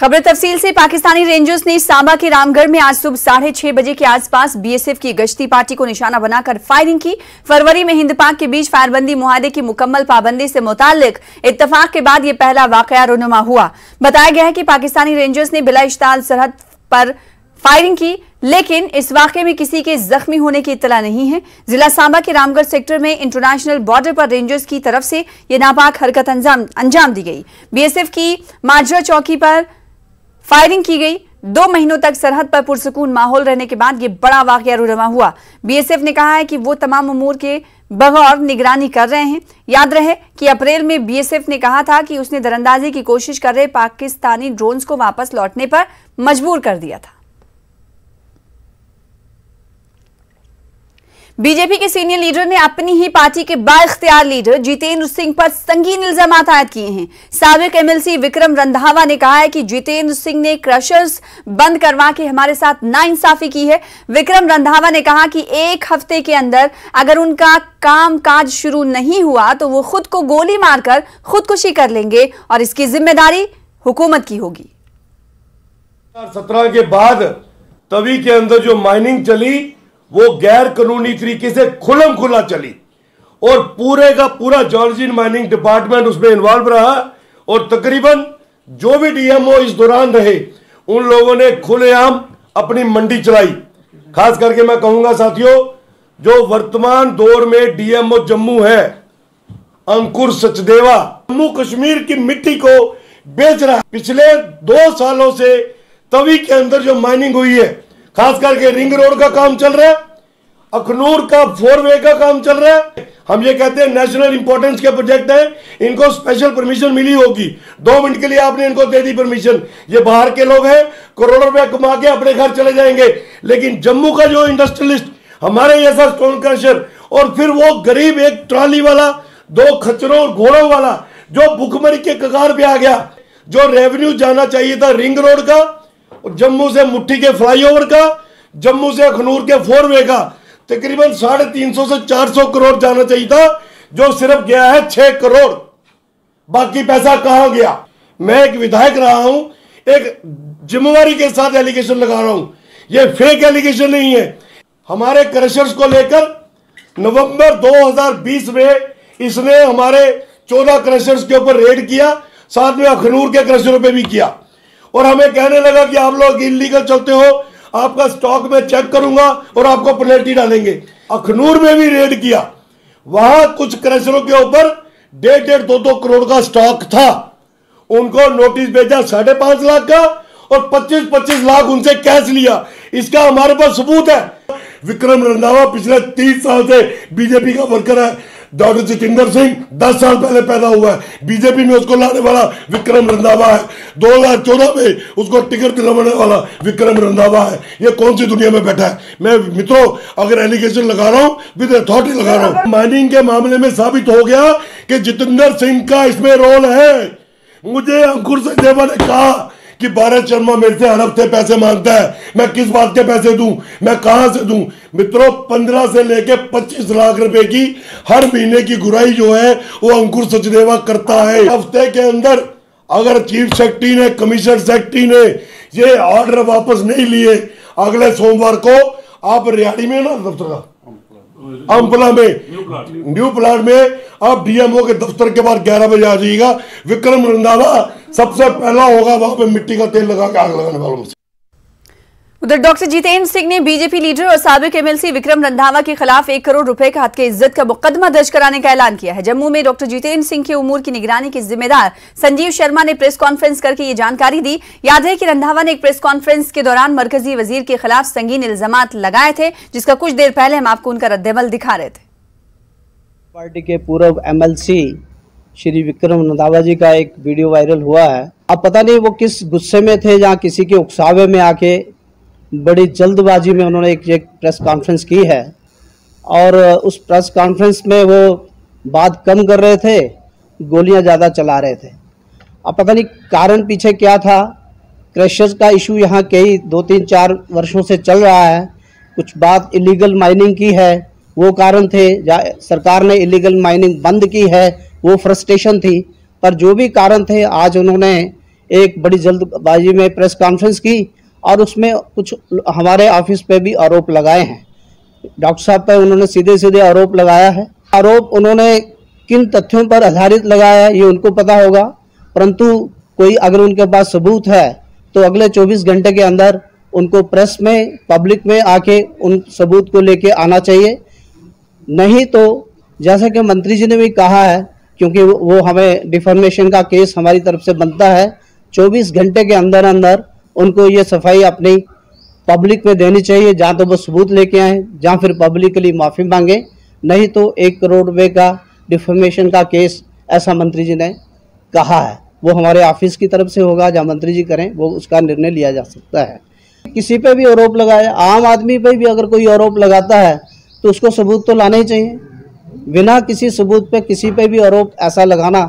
खबर तफसील से। पाकिस्तानी रेंजर्स ने सांबा के रामगढ़ में आज सुबह 6:30 बजे के आसपास बीएसएफ की गश्ती पार्टी को निशाना बनाकर फायरिंग की। फरवरी में हिंद पाक के बीच फायरबंदी मुआहदे की मुकम्मल पाबंदी से मुताल्लिक इत्तफाक के बाद यह पहला वाकया रुनुमा हुआ। बताया गया है कि पाकिस्तानी रेंजर्स ने बिला इश्ताल सरहद पर फायरिंग की, लेकिन इस वाकये में किसी के जख्मी होने की इत्तला नहीं है। जिला सांबा के रामगढ़ सेक्टर में इंटरनेशनल बॉर्डर पर रेंजर्स की तरफ से यह नापाक हरकत अंजाम दी गई। बीएसएफ की माजरा चौकी पर फायरिंग की गई। 2 महीनों तक सरहद पर पुरसुकून माहौल रहने के बाद यह बड़ा वाकया रुनुमा हुआ। बीएसएफ ने कहा है कि वो तमाम उमूर के बगौर निगरानी कर रहे हैं। याद रहे कि अप्रैल में बीएसएफ ने कहा था कि उसने दरअंदाजी की कोशिश कर रहे पाकिस्तानी ड्रोन्स को वापस लौटने पर मजबूर कर दिया था। बीजेपी के सीनियर लीडर ने अपनी ही पार्टी के बाइख्तियार लीडर जितेंद्र सिंह पर संगीन इल्जामात आयद किए हैं। साबिक एमएलसी विक्रम रंधावा ने कहा है कि जितेंद्र सिंह ने क्रशर्स बंद करवा के हमारे साथ नाइंसाफी की है। विक्रम रंधावा ने कहा कि 1 हफ्ते के अंदर अगर उनका काम काज शुरू नहीं हुआ तो वो खुद को गोली मारकर खुदकुशी कर लेंगे और इसकी जिम्मेदारी हुकूमत की होगी। 2017 के बाद तवी के अंदर जो माइनिंग चली वो गैर कानूनी तरीके से खुलम खुला चली और पूरे का पूरा जॉर्जियन माइनिंग डिपार्टमेंट उसमें इन्वॉल्व रहा और तकरीबन जो भी डीएमओ इस दौरान रहे उन लोगों ने खुलेआम अपनी मंडी चलाई। खास करके मैं कहूंगा साथियों, जो वर्तमान दौर में डीएमओ जम्मू है अंकुर सचदेवा, जम्मू कश्मीर की मिट्टी को बेच रहा है। पिछले 2 सालों से तवी के अंदर जो माइनिंग हुई है, खास करके रिंग रोड का काम चल रहा है, अखनूर का 4 वे का काम चल रहा है। हम ये कहते हैं नेशनल इंपॉर्टेंस के प्रोजेक्ट है, इनको स्पेशल परमिशन मिली होगी। 2 मिनट के लिए आपने इनको दे दी परमिशन। ये बाहर के लोग हैं, करोड़ों रुपए कमा के अपने घर चले जाएंगे। लेकिन जम्मू का जो इंडस्ट्रियलिस्ट, हमारे जैसा स्टोन क्रशर और फिर वो गरीब एक ट्रॉली वाला, 2 खच्चरों और घोड़ों वाला जो भुखमरी के कगार पे आ गया, जो रेवेन्यू जाना चाहिए था रिंग रोड का, जम्मू से मुट्ठी के फ्लाईओवर का, जम्मू से अखनूर के 4 वे का तकरीबन 350 से 400 करोड़ जाना चाहिए था, जो सिर्फ गया है 6 करोड़। बाकी पैसा कहां गया? मैं एक विधायक रहा हूं, एक जिम्मेवारी के साथ एलिगेशन लगा रहा हूं, ये फेक एलिगेशन नहीं है। हमारे क्रशर्स को लेकर नवंबर 2020 में इसने हमारे 14 क्रशर्स के ऊपर रेड किया, साथ में अखनूर के क्रशरों पे भी किया और हमें कहने लगा कि आप लोग इलीगल चलते हो, आपका स्टॉक में चेक करूंगा और आपको पेनल्टी डालेंगे। अखनूर में भी रेड किया, वहां कुछ क्रशरों के ऊपर 1.5 2 करोड़ का स्टॉक था। उनको नोटिस भेजा 5.5 लाख का और 25 लाख उनसे कैश लिया। इसका हमारे पास सबूत है। विक्रम रंधावा पिछले 30 साल से बीजेपी का वर्कर है। डॉक्टर जितेंद्र सिंह 10 साल पहले पैदा हुआ है, बीजेपी में उसको लाने वाला विक्रम रंधावा है। 2014 में उसको टिकट दिलवाने वाला विक्रम रंधावा है। ये कौन सी दुनिया में बैठा है? मैं मित्रों अगर एलिगेशन लगा रहा हूं विद अथॉरिटी लगा रहा हूं। माइनिंग के मामले में साबित हो गया कि जितेंद्र सिंह का इसमें रोल है। मुझे अंकुर सचदेवा ने कहा कि भारत शर्मा मेरे से हर हफ्ते पैसे मांगता है, मैं किस बात के पैसे दूं, मैं कहां से दूं? मित्रों 15 से लेके 25 लाख रुपए की हर महीने की गुराई जो है वो अंकुर सचदेवा करता है। हफ्ते के अंदर अगर चीफ सेक्रेटरी ने, कमिश्नर सेक्रेटरी ने ये ऑर्डर वापस नहीं लिए, अगले सोमवार को आप रियाड़ी में ना दफ्तर का अम्पला में न्यू प्लाट में आप डीएमओ के दफ्तर के बाद 11 बजे आ जाइएगा। विक्रम रंधावा सबसे पहला होगा वहां पे मिट्टी का तेल लगा के आग लगाने वालों से। उधर डॉक्टर जितेंद्र सिंह ने बीजेपी लीडर और साबिक एमएलसी विक्रम रंधावा के खिलाफ 1 करोड़ रुपए का हत्या इज्जत का मुकदमा दर्ज कराने का ऐलान किया है। जम्मू में डॉक्टर जितेंद्र सिंह के उमूर की निगरानी के जिम्मेदार संजीव शर्मा ने प्रेस कॉन्फ्रेंस करके ये जानकारी दी। याद है कि रंधावा ने एक प्रेस कॉन्फ्रेंस के दौरान मरकजी वजीर के खिलाफ संगीन इल्जामात लगाए थे, जिसका कुछ देर पहले हम आपको उनका रद्देमल दिखा रहे थे। पार्टी के पूर्व एमएलसी श्री विक्रम रंधावा जी का एक वीडियो वायरल हुआ है। अब पता नहीं वो किस गुस्से में थे, जहाँ किसी के उकसावे में आके बड़ी जल्दबाजी में उन्होंने एक प्रेस कॉन्फ्रेंस की है और उस प्रेस कॉन्फ्रेंस में वो बात कम कर रहे थे, गोलियां ज़्यादा चला रहे थे। अब पता नहीं कारण पीछे क्या था। क्रशर्स का इशू यहाँ कई 2-3-4 वर्षों से चल रहा है। कुछ बात इलीगल माइनिंग की है, वो कारण थे। सरकार ने इलीगल माइनिंग बंद की है, वो फ्रस्ट्रेशन थी। पर जो भी कारण थे, आज उन्होंने एक बड़ी जल्दबाजी में प्रेस कॉन्फ्रेंस की और उसमें कुछ हमारे ऑफिस पे भी आरोप लगाए हैं। डॉक्टर साहब पर उन्होंने सीधे सीधे आरोप लगाया है। आरोप उन्होंने किन तथ्यों पर आधारित लगाया है ये उनको पता होगा, परंतु कोई अगर उनके पास सबूत है तो अगले 24 घंटे के अंदर उनको प्रेस में, पब्लिक में आके उन सबूत को लेके आना चाहिए। नहीं तो जैसा कि मंत्री जी ने भी कहा है, क्योंकि वो हमें डिफॉर्मेशन का केस हमारी तरफ से बनता है, 24 घंटे के अंदर अंदर उनको ये सफाई अपनी पब्लिक में देनी चाहिए, जहाँ तो वो सबूत लेके आए, जहाँ फिर पब्लिकली माफ़ी मांगे। नहीं तो 1 करोड़ रुपये का डिफॉर्मेशन का केस, ऐसा मंत्री जी ने कहा है, वो हमारे ऑफिस की तरफ से होगा, जहाँ मंत्री जी करें वो उसका निर्णय लिया जा सकता है। किसी पे भी आरोप लगाए, आम आदमी पे भी अगर कोई आरोप लगाता है तो उसको सबूत तो लाना ही चाहिए। बिना किसी सबूत पे किसी पे भी आरोप ऐसा लगाना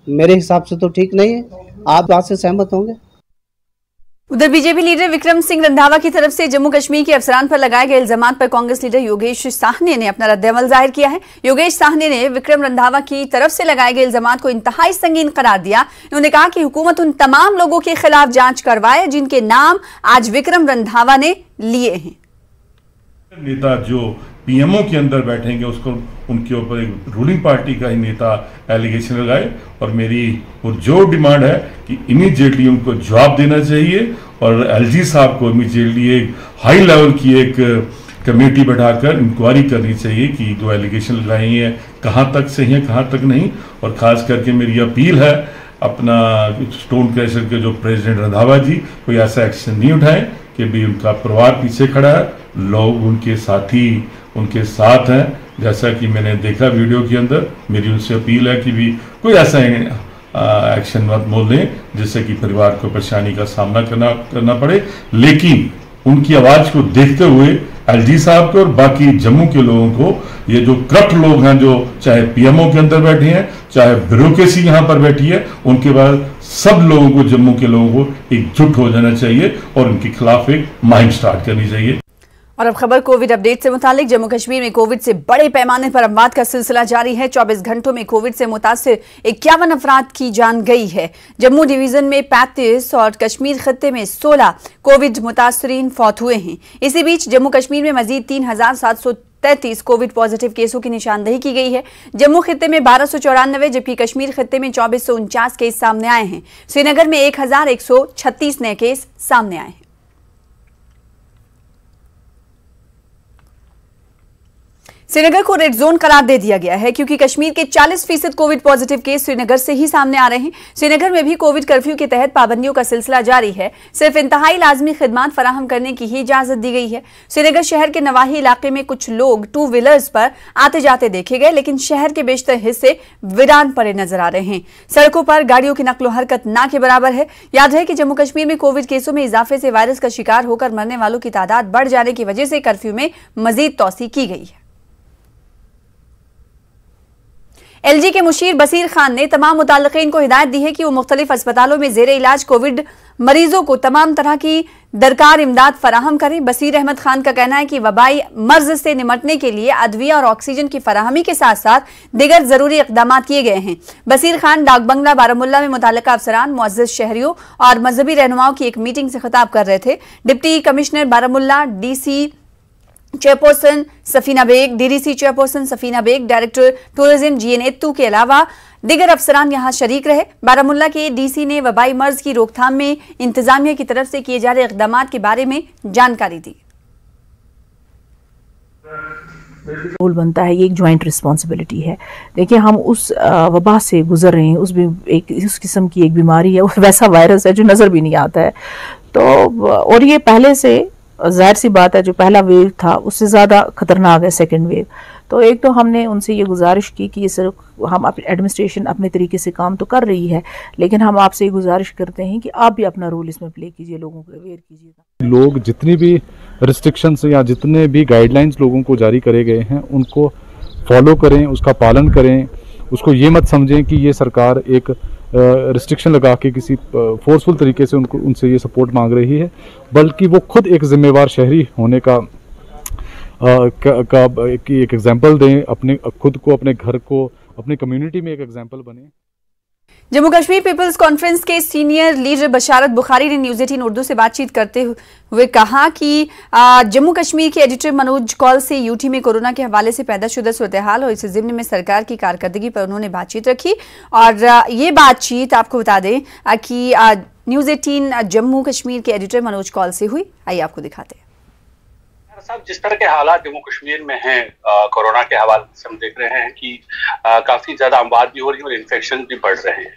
मेरे हिसाब से तो ठीक नहीं है। आप बात से सहमत होंगे? उधर बीजेपी लीडर विक्रम सिंह रंधावा की तरफ से जम्मू कश्मीर के अफसरान पर लगाए गए इल्जाम पर कांग्रेस लीडर योगेश साहनी ने अपना रद्द-ए-अमल जाहिर किया है। योगेश साहनी ने विक्रम रंधावा की तरफ से लगाए गए इल्जाम को इंतहाई संगीन करार दिया। उन्होंने कहा कि हुकूमत उन तमाम लोगों के खिलाफ जांच करवाए जिनके नाम आज विक्रम रंधावा ने लिए हैं। नेता जो पीएमओ के अंदर बैठेंगे उसको उनके ऊपर एक रूलिंग पार्टी का ही नेता एलिगेशन लगाए, और मेरी जो डिमांड है कि इमीडिएटली उनको जवाब देना चाहिए और एलजी साहब को इमीडिएटली एक हाई लेवल की एक कमेटी बैठाकर इंक्वायरी करनी चाहिए कि जो एलिगेशन लगाई हैं कहाँ तक सही है कहाँ तक नहीं। और खास करके मेरी अपील है अपना स्टोन क्रशर के जो प्रेसिडेंट रंधावा जी कोई ऐसा एक्शन नहीं उठाए कि भी उनका परिवार पीछे खड़ा है, लोग उनके साथी उनके साथ हैं। जैसा कि मैंने देखा वीडियो के अंदर, मेरी उनसे अपील है कि भी कोई ऐसा एक्शन मत मोल लें जिससे कि परिवार को परेशानी का सामना करना पड़े। लेकिन उनकी आवाज़ को देखते हुए एलजी साहब को और बाकी जम्मू के लोगों को, ये जो करप्ट लोग हैं जो चाहे पीएमओ के अंदर बैठे हैं चाहे ब्यूरोक्रेसी यहाँ पर बैठी है, उनके बाद सब लोगों को, जम्मू के लोगों को एकजुट हो जाना चाहिए और उनके खिलाफ एक मुहिम स्टार्ट करनी चाहिए। और अब खबर कोविड अपडेट से मुतालिक। जम्मू कश्मीर में कोविड से बड़े पैमाने पर अमवात का सिलसिला जारी है। 24 घंटों में कोविड से मुतासिर 51 अफराद की जान गई है। जम्मू डिवीजन में 35 और कश्मीर खत्ते में 16 कोविड मुतासरीन फौत हुए हैं। इसी बीच जम्मू कश्मीर में मजीद 3733 कोविड पॉजिटिव केसों की निशानदेही की गई है। जम्मू खित्ते में 1294 जबकि कश्मीर खित्ते में 2449 केस सामने आए हैं। श्रीनगर में 1136 नए केस सामने आए हैं। श्रीनगर को रेड जोन करार दे दिया गया है क्योंकि कश्मीर के 40% कोविड पॉजिटिव केस श्रीनगर से ही सामने आ रहे हैं। श्रीनगर में भी कोविड कर्फ्यू के तहत पाबंदियों का सिलसिला जारी है। सिर्फ इंतहाई लाजमी खिदमात फराहम करने की ही इजाजत दी गई है। श्रीनगर शहर के नवाही इलाके में कुछ लोग 2 व्हीलर्स पर आते जाते देखे गए, लेकिन शहर के बेशतर हिस्से वीरान पड़े नजर आ रहे हैं। सड़कों पर गाड़ियों की नकलो हरकत ना के बराबर है। याद है कि जम्मू कश्मीर में कोविड केसों में इजाफे से वायरस का शिकार होकर मरने वालों की तादाद बढ़ जाने की वजह से कर्फ्यू में मजीद तौसी की गई है। एलजी के मुशीर बसीर खान ने तमाम मुताल्लिकीन को हिदायत दी है कि वो मुख्तलिफ अस्पतालों में जेर इलाज कोविड मरीजों को तमाम तरह की दरकार इमदाद फराहम करें। बसीर अहमद खान का कहना है कि वबाई मर्ज से निमटने के लिए अदविया और ऑक्सीजन की फराहमी के साथ साथ दीगर जरूरी इकदाम किए गए हैं। बसीर खान डाक बंगला बारामुल्ला में मुतल्लिका अफसरान, मुअज़्ज़िज़ शहरियों और मजहबी रहनुमाओं की एक मीटिंग से खिताब कर रहे थे। Deputy commissioner Baramulla, DC chairperson Safina Beg, DDC chairperson Safina Beg, director tourism GN Ettoo के अलावा दीगर अफसरान यहां शरीक रहे। बारामुल्ला के डीसी ने वबाई मर्ज की रोकथाम में इंतजामिया की तरफ से किए जा रहे इकदाम के बारे में जानकारी दी। रोल बनता है, ये एक ज्वाइंट रिस्पॉन्सिबिलिटी है। देखिए, हम उस वबा से गुजर रहे हैं, उस किस्म की एक बीमारी है, वैसा वायरस है जो नज़र भी नहीं आता है। तो और ये पहले से जाहिर सी बात है जो पहला वेव था उससे ज़्यादा खतरनाक है सेकेंड वेव। तो एक तो हमने उनसे ये गुजारिश की कि ये सिर्फ हम एडमिनिस्ट्रेशन अपने तरीके से काम तो कर रही है, लेकिन हम आपसे ये गुजारिश करते हैं कि आप भी अपना रोल इसमें प्ले कीजिए, लोगों को अवेयर कीजिएगा। लोग जितनी भी रिस्ट्रिक्शंस या जितने भी गाइडलाइंस लोगों को जारी करे गए हैं उनको फॉलो करें, उसका पालन करें। उसको ये मत समझें कि ये सरकार एक रिस्ट्रिक्शन लगा के किसी फोर्सफुल तरीके से उनसे ये सपोर्ट मांग रही है, बल्कि वो खुद एक जिम्मेवार शहरी होने का एक एग्जाम्पल दें, अपने खुद को, अपने घर को, अपनी कम्युनिटी में एक एग्जाम्पल बने। जम्मू कश्मीर पीपल्स कॉन्फ्रेंस के सीनियर लीडर बशारत बुखारी ने न्यूज़ 18 उर्दू से बातचीत करते हुए कहा कि जम्मू कश्मीर के एडिटर मनोज कौल से यूटी में कोरोना के हवाले से पैदाशुदा सूरत-ए-हाल और इस ज़िम्न में सरकार की कारकर्दगी पर उन्होंने बातचीत रखी। और ये बातचीत आपको बता दें कि न्यूज़ 18 जम्मू कश्मीर के एडिटर मनोज कौल से हुई। आइए आपको दिखाते हैं। साहब, जिस तरह के हालात जम्मू कश्मीर में हैं कोरोना के हवाले से, हम देख रहे हैं कि काफी ज्यादा अमवात भी हो रही है और इन्फेक्शन भी बढ़ रहे हैं।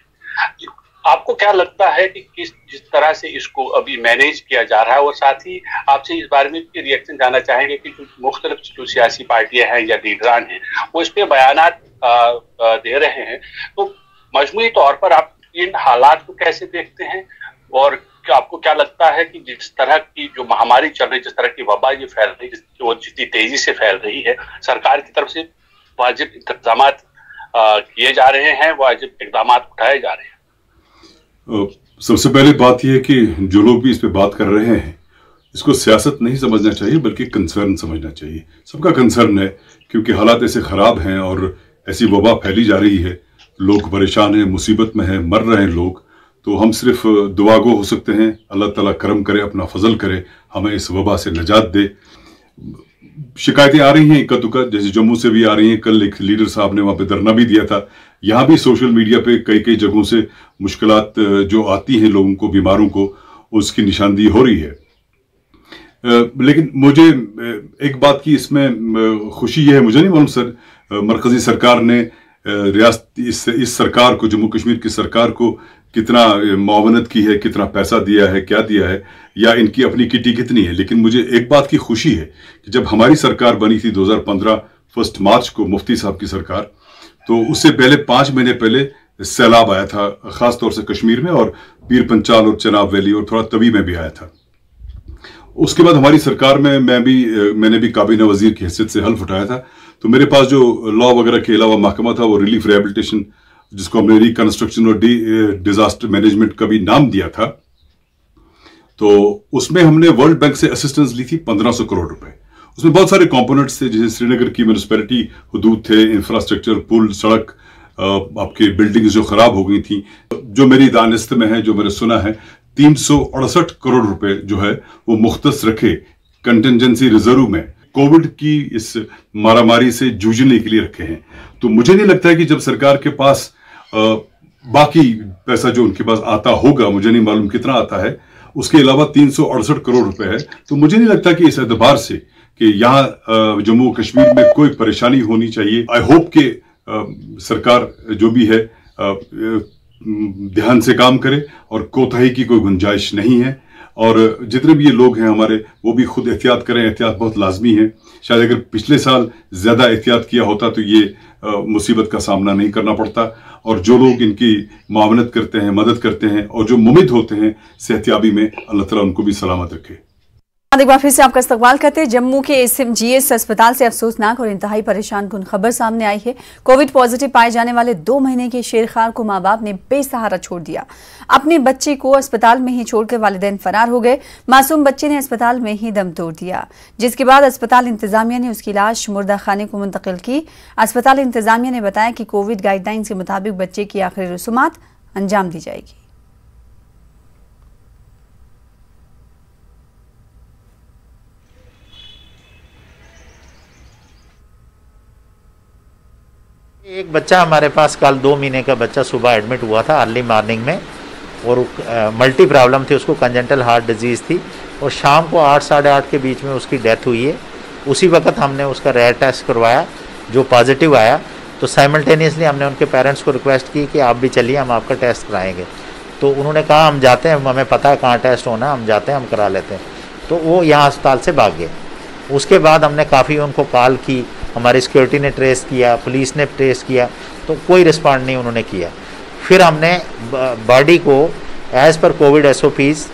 आपको क्या लगता है कि जिस तरह से इसको अभी मैनेज किया जा रहा है, और साथ ही आपसे इस बारे में रिएक्शन जानना चाहेंगे कि जो मुख्तलिफ जो सियासी पार्टियां हैं या लीडरान हैं वो इस पे बयानात दे रहे हैं, तो मजमूई तौर पर आप इन हालात को कैसे देखते हैं? और आपको क्या लगता है कि जिस तरह की जो महामारी चल रही, जिस तरह की वबा ये फैल रही है, वो जितनी तेजी से फैल रही है, सरकार की तरफ से वाजिब इंतजाम किए जा रहे हैं, वाजिब इकदाम उठाए जा रहे हैं? सबसे पहले बात यह है कि जो लोग भी इस पे बात कर रहे हैं, इसको सियासत नहीं समझना चाहिए बल्कि कंसर्न समझना चाहिए। सबका कंसर्न है क्योंकि हालात ऐसे खराब हैं और ऐसी वबा फैली जा रही है, लोग परेशान हैं, मुसीबत में हैं, मर रहे हैं लोग। तो हम सिर्फ दुआगो हो सकते हैं, अल्लाह ताला करम करे, अपना फजल करे, हमें इस वबा से निजात दे। शिकायतें आ रही हैं इक्का दुक्का, जैसे जम्मू से भी आ रही हैं। कल एक लीडर साहब ने वहाँ पे धरना भी दिया था। यहाँ भी सोशल मीडिया पे कई जगहों से मुश्किलात जो आती हैं लोगों को, बीमारों को, उसकी निशानदेही हो रही है। लेकिन मुझे एक बात की इसमें खुशी है, मुझे नहीं मालूम सर मरकजी सरकार ने रियासत इस सरकार को, जम्मू कश्मीर की सरकार को कितना मुआवनत की है, कितना पैसा दिया है, क्या दिया है, या इनकी अपनी किटी कितनी है। लेकिन मुझे एक बात की खुशी है कि जब हमारी सरकार बनी थी 2015 1 मार्च को, मुफ्ती साहब की सरकार, तो उससे पहले 5 महीने पहले सैलाब आया था, खास तौर से कश्मीर में, और पीर पंचाल और चनाब वैली और थोड़ा तवी में भी आया था। उसके बाद हमारी सरकार में मैंने भी काबीना वजीर की हैसियत से हल्फ उठाया था। तो मेरे पास जो लॉ वगैरह के अलावा महकमा था, वो रिलीफ रिहेबिलिटेशन, जिसको हमने रिकंस्ट्रक्शन और डिजास्टर मैनेजमेंट का भी नाम दिया था, तो उसमें हमने वर्ल्ड बैंक से असिस्टेंस ली थी 1500 करोड़ रुपए। उसमें बहुत सारे कंपोनेंट्स थे, जैसे श्रीनगर की म्यूनिसिपैलिटी हदूद थे, इंफ्रास्ट्रक्चर, पुल, सड़क, आपके बिल्डिंग्स जो खराब हो गई थी। जो मेरी दानिस्त में है, जो मैंने सुना है, 368 करोड़ रुपए जो है वो मुख्तस रखे कंटिजेंसी रिजर्व में कोविड की इस मारामारी से जूझने के लिए रखे हैं। तो मुझे नहीं लगता है कि जब सरकार के पास बाकी पैसा जो उनके पास आता होगा, मुझे नहीं मालूम कितना आता है, उसके अलावा 368 करोड़ रुपए है, तो मुझे नहीं लगता कि इस एतबार से कि यहाँ जम्मू कश्मीर में कोई परेशानी होनी चाहिए। आई होप कि सरकार जो भी है ध्यान से काम करे और कोताही की कोई गुंजाइश नहीं है। और जितने भी ये लोग हैं हमारे, वो भी खुद एहतियात करें, एहतियात बहुत लाजमी है। शायद अगर पिछले साल ज्यादा एहतियात किया होता तो ये मुसीबत का सामना नहीं करना पड़ता। और जो लोग इनकी मुआवनत करते हैं, मदद करते हैं, और जो मुमिद होते हैं सेहतियाबी में, अल्लाह ताला उनको भी सलामत रखे। एक बार फिर से आपका इस्तकबाल करते हैं। जम्मू के SMGS अस्पताल से अफसोसनाक और इंतहाई परेशान कुन खबर सामने आई है। कोविड पॉजिटिव पाए जाने वाले 2 महीने के शेरखार को माँ बाप ने बेसहारा छोड़ दिया। अपने बच्चे को अस्पताल में ही छोड़कर वालिदैन फरार हो गए। मासूम बच्चे ने अस्पताल में ही दम तोड़ दिया, जिसके बाद अस्पताल इंतजामिया ने उसकी लाश मुर्दा खाने को मुंतकिल की। अस्पताल इंतजामिया ने बताया कि कोविड गाइडलाइंस के मुताबिक बच्चे की आखिरी रसूमात अंजाम दी जाएगी। एक बच्चा हमारे पास कल 2 महीने का बच्चा सुबह एडमिट हुआ था अर्ली मॉर्निंग में, और मल्टी प्रॉब्लम थी, उसको कंजेंटल हार्ट डिजीज़ थी, और शाम को 8 साढ़े 8 के बीच में उसकी डेथ हुई है। उसी वक्त हमने उसका रेयर टेस्ट करवाया जो पॉजिटिव आया, तो साइमल्टेनियसली हमने उनके पेरेंट्स को रिक्वेस्ट की कि आप भी चलिए, हम आपका टेस्ट कराएंगे। तो उन्होंने कहा हम जाते हैं, हमें पता है कहाँ टेस्ट होना है, हम जाते हैं, हम करा लेते हैं। तो वो यहाँ अस्पताल से भाग गए। उसके बाद हमने काफ़ी उनको कॉल की, हमारी सिक्योरिटी ने ट्रेस किया, पुलिस ने ट्रेस किया, तो कोई रिस्पॉन्ड नहीं उन्होंने किया। फिर हमने बॉडी को as per Covid SOPs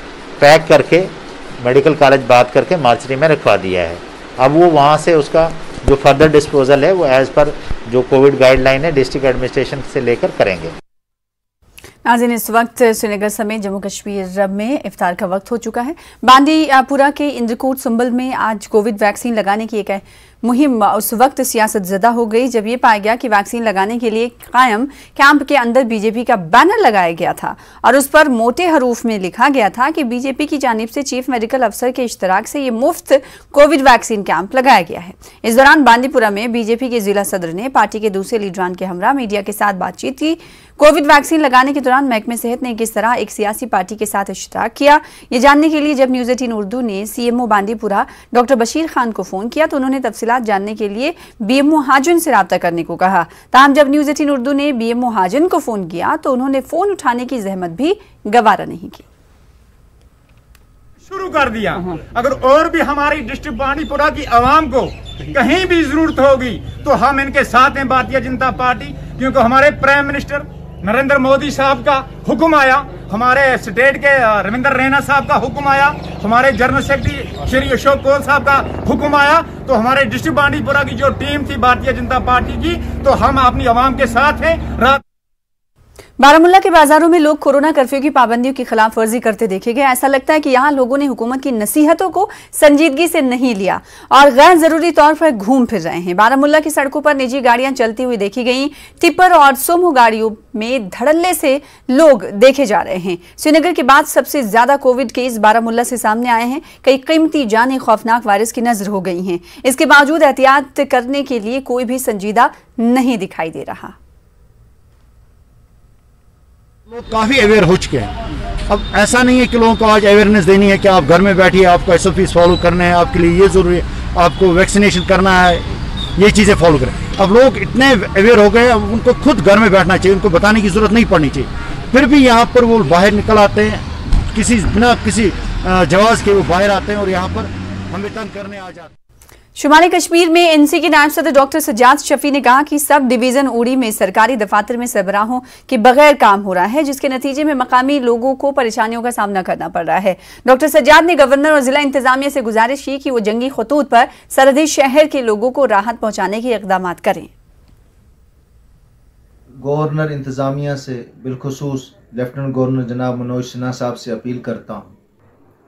pack करके मेडिकल कॉलेज बात करके मार्चरी में रखवा दिया है। अब वो वहाँ से उसका जो फर्दर डिस्पोजल है वो एज़ पर जो कोविड गाइडलाइन है डिस्ट्रिक्ट एडमिनिस्ट्रेशन से लेकर करेंगे। नाज़रीन, इस वक्त श्रीनगर समेत जम्मू कश्मीर में इफ्तार का वक्त हो चुका है। बांदीपुरा के इंद्रकूट सुंबल में आज कोविड वैक्सीन लगाने की एक मुहिम उस वक्त सियासत ज़दा हो गई जब ये पाया गया कि वैक्सीन लगाने के लिए कायम कैंप के अंदर बीजेपी का बैनर लगाया गया था और उस पर मोटे हरूफ में लिखा गया था कि बीजेपी की जानिब से चीफ मेडिकल अफसर के इश्तराक से ये मुफ्त कोविड वैक्सीन कैंप लगाया गया है। इस दौरान बांदीपुरा में बीजेपी के जिला सदर ने पार्टी के दूसरे लीडरान के हमरा मीडिया के साथ बातचीत की। कोविड वैक्सीन लगाने के दौरान महकमे सेहत ने किस तरह एक सियासी पार्टी के साथ इश्तराक किया, ये जानने के लिए जब न्यूज़ 18 उर्दू ने सीएमओ बांदीपुरा डॉक्टर बशीर खान को फोन किया तो उन्होंने तफसीलात जानने के लिए बीएमओ हाजन से राब्ता करने को कहा। ताहम जब न्यूज़ 18 उर्दू ने बीएमओ हाजन को फोन किया तो उन्होंने फोन उठाने की जहमत भी गवारा नहीं की। शुरू कर दिया। अगर और भी हमारी डिस्ट्रिक्ट बांदीपुरा की आवाम को कहीं भी जरूरत होगी तो हम इनके साथ हैं, भारतीय जनता पार्टी, क्योंकि हमारे प्राइम मिनिस्टर नरेंद्र मोदी साहब का हुक्म आया, हमारे स्टेट के रविंद्र रैना साहब का हुक्म आया, हमारे जनरल सेक्रेटरी श्री अशोक कौल साहब का हुक्म आया, तो हमारे डिस्ट्रिक्ट बांदीपुरा की जो टीम थी भारतीय जनता पार्टी की, तो हम अपनी आवाम के साथ हैं। बारामुल्ला के बाजारों में लोग कोरोना कर्फ्यू की पाबंदियों की खिलाफ वर्जी करते देखे गए। ऐसा लगता है कि यहाँ लोगों ने हुकूमत की नसीहतों को संजीदगी से नहीं लिया और गैर जरूरी तौर पर घूम फिर रहे हैं। बारामुल्ला की सड़कों पर निजी गाड़ियां चलती हुई देखी गई। टिप्पर और सोमो गाड़ियों में धड़ल्ले से लोग देखे जा रहे हैं। श्रीनगर के बाद सबसे ज्यादा कोविड केस बारामुल्ला से सामने आए हैं। कई कीमती जानें खौफनाक वायरस की नजर हो गई हैं। इसके बावजूद एहतियात करने के लिए कोई भी संजीदा नहीं दिखाई दे रहा। लोग काफ़ी अवेयर हो चुके हैं। अब ऐसा नहीं है कि लोगों को आज अवेयरनेस देनी है कि आप घर में बैठिए, आपको SOPs फॉलो करने हैं, आपके लिए ये ज़रूरी है, आपको वैक्सीनेशन करना है, ये चीज़ें फॉलो करें। अब लोग इतने अवेयर हो गए, अब उनको खुद घर में बैठना चाहिए, उनको बताने की ज़रूरत नहीं पड़नी चाहिए। फिर भी यहाँ पर वो बाहर निकल आते हैं, बिना किसी जवाब के वो बाहर आते हैं और यहाँ पर हमें तंग करने आ जाते हैं। शुमाली कश्मीर में एनसी के नायब सदर डॉक्टर सज्जाद शफी ने कहा कि सब डिवीजन उड़ी में सरकारी दफातर में सरबराहों के बगैर काम हो रहा है, जिसके नतीजे में मकामी लोगों को परेशानियों का सामना करना पड़ रहा है। डॉक्टर सज्जाद ने गवर्नर और जिला इंतजामिया से गुजारिश की कि वो जंगी खतूत पर सरहदी शहर के लोगों को राहत पहुंचाने के इकदाम करें। गवर्नर इंतजामिया से बिलखुसूस लेफ्टिनेंट गवर्नर जनाब मनोज सिन्हा साहब से अपील करता हूँ,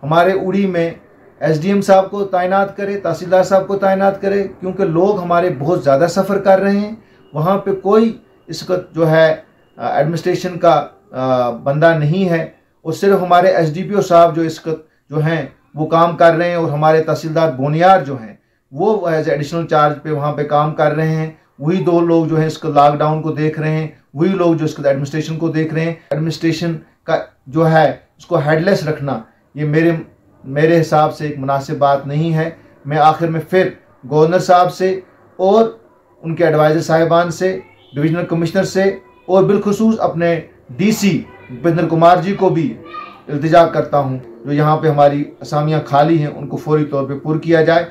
हमारे उड़ी में SDM साहब को तैनात करे, तहसीलदार साहब को तैनात करे, क्योंकि लोग हमारे बहुत ज़्यादा सफ़र कर रहे हैं। वहाँ पे कोई इस वक्त जो है एडमिनिस्ट्रेशन का बंदा नहीं है और सिर्फ हमारे SDPO साहब जो इस वक्त जो हैं वो काम कर रहे हैं और हमारे तहसीलदार बोनियार जो हैं वो एज एडिशनल चार्ज पे वहाँ पे काम कर रहे हैं। वही 2 लोग जो हैं इसको लॉकडाउन को देख रहे हैं, वही लोग जो इसको एडमिनिस्ट्रेशन को देख रहे हैं। एडमिनिस्ट्रेशन का जो है उसको हेडलेस रखना ये मेरे हिसाब से एक मुनासिब बात नहीं है। मैं आखिर में फिर गवर्नर साहब से और उनके एडवाइज़र साहिबान से, डिविजनल कमिश्नर से और बिलखुसूस अपने DC भूपेंद्र कुमार जी को भी इल्तिजा करता हूं, जो यहाँ पे हमारी असामियाँ खाली हैं उनको फौरी तौर पे पूरी किया जाए।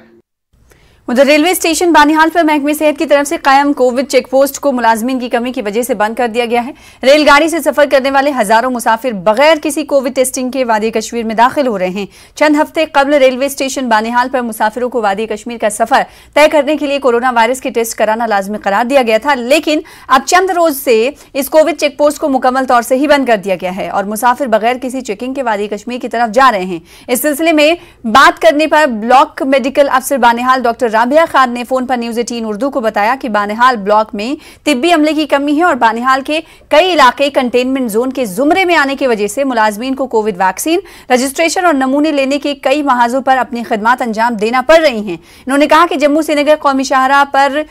उधर रेलवे स्टेशन बानिहाल पर महकमे सेहत की तरफ से कायम कोविड चेक पोस्ट को मुलाजमीन की कमी की वजह से बंद कर दिया गया है। रेलगाड़ी से सफर करने वाले हजारों मुसाफिर बगैर किसी कोविड टेस्टिंग के वादी कश्मीर में दाखिल हो रहे हैं। चंद हफ्ते कबल रेलवे स्टेशन बानिहाल पर मुसाफिरों को वादी कश्मीर का सफर तय करने के लिए कोरोना वायरस के टेस्ट कराना लाजमी करार दिया गया था, लेकिन अब चंद रोज से इस कोविड चेक पोस्ट को मुकम्मल तौर से ही बंद कर दिया गया है और मुसाफिर बगैर किसी चेकिंग के वादी कश्मीर की तरफ जा रहे हैं। इस सिलसिले में बात करने पर ब्लॉक मेडिकल अफसर बानिहाल डॉक्टर राबिया खान ने फोन पर न्यूज़ 18 उर्दू को बताया कि बानिहाल ब्लॉक में तिब्बी अमले की कमी है और बानिहाल के कई इलाके कंटेनमेंट जोन के जुमरे में आने की वजह से मुलाजमीन को कोविड वैक्सीन रजिस्ट्रेशन और नमूने लेने के कई महाजों पर अपनी खिदमत अंजाम देना पड़ रही हैं। इन्होंने कहा कि जम्मू श्रीनगर कौमी शाहराह पर